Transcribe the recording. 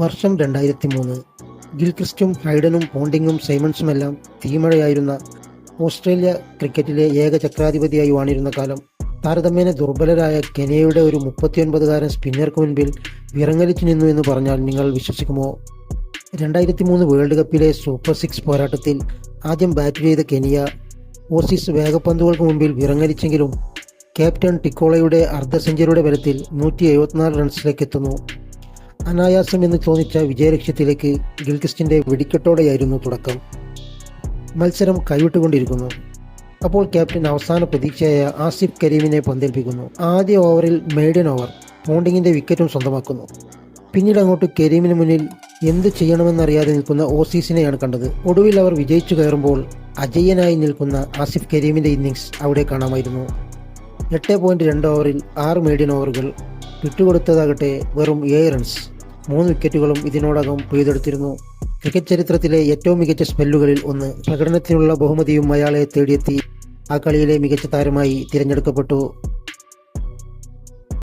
വർഷം 2003. ഗിൽക്രിസ്റ്റും ഹൈഡനും പോണ്ടിങ്ങും സൈമൺസുമെല്ലാം തീമഴയായിരുന്ന ഓസ്ട്രേലിയ ക്രിക്കറ്റിലെ ഏക ചക്രാധിപതിയായി വാണിരുന്ന കാലം. താരതമ്യേന ദുർബലരായ കെനിയയുടെ ഒരു 39-കാരൻ സ്പിന്നർക്ക് മുൻപിൽ വിറങ്ങലിച്ചു നിന്നു എന്ന് പറഞ്ഞാൽ നിങ്ങൾ വിശ്വസിക്കുമോ? 2003 വേൾഡ് കപ്പിലെ സൂപ്പർ 6 പോരാട്ടത്തിൽ ആദ്യം ബാറ്റ് ചെയ്ത കെനിയ ഓസീസ് വേഗപ്പന്തുകൾക്ക് മുൻപിൽ വിറങ്ങലിച്ചെങ്കിലും ക്യാപ്റ്റൻ ടിക്കോളയുടെ അർദ്ധ സെഞ്ചുറിയുടെ ബലത്തിൽ 174 റൺസിലേക്ക് എത്തുന്നു. അനായാസം എന്ന് തോന്നിച്ച വിജയലക്ഷ്യത്തിലേക്ക് ഗിൽക്രിസ്റ്റിൻ്റെ വെടിക്കെട്ടോടെയായിരുന്നു തുടക്കം. മത്സരം കൈവിട്ടുകൊണ്ടിരിക്കുന്നു. അപ്പോൾ ക്യാപ്റ്റൻ അവസാന പ്രതീക്ഷയായ ആസിഫ് കരീമിനെ പന്തേൽപ്പിക്കുന്നു. ആദ്യ ഓവറിൽ മെയ്ഡൻ ഓവർ പോണ്ടിങ്ങിൻ്റെ വിക്കറ്റും സ്വന്തമാക്കുന്നു. പിന്നീട് അങ്ങോട്ട് കരീമിന് മുന്നിൽ എന്ത് ചെയ്യണമെന്നറിയാതെ നിൽക്കുന്ന ഓസീസിനെയാണ് കണ്ടത്. ഒടുവിൽ അവർ വിജയിച്ചു കയറുമ്പോൾ അജയ്യനായി നിൽക്കുന്ന ആസിഫ് കരീമിൻ്റെ ഇന്നിങ്സ് അവിടെ കാണാമായിരുന്നു. 8.2 ഓവറിൽ 6 മെയ്ഡൻ ഓവറുകൾ, വിട്ടുകൊടുത്തതാകട്ടെ വെറും 7 റൺസ്. 3 വിക്കറ്റുകളും ഇതിനോടകം പിഴുതെടുത്തിരുന്നു. ക്രിക്കറ്റ് ചരിത്രത്തിലെ ഏറ്റവും മികച്ച സ്പെല്ലുകളിൽ ഒന്ന്. പ്രകടനത്തിനുള്ള ബഹുമതിയും അയാളെ തേടിയെത്തി. ആ കളിയിലെ മികച്ച താരമായി തിരഞ്ഞെടുക്കപ്പെട്ടു.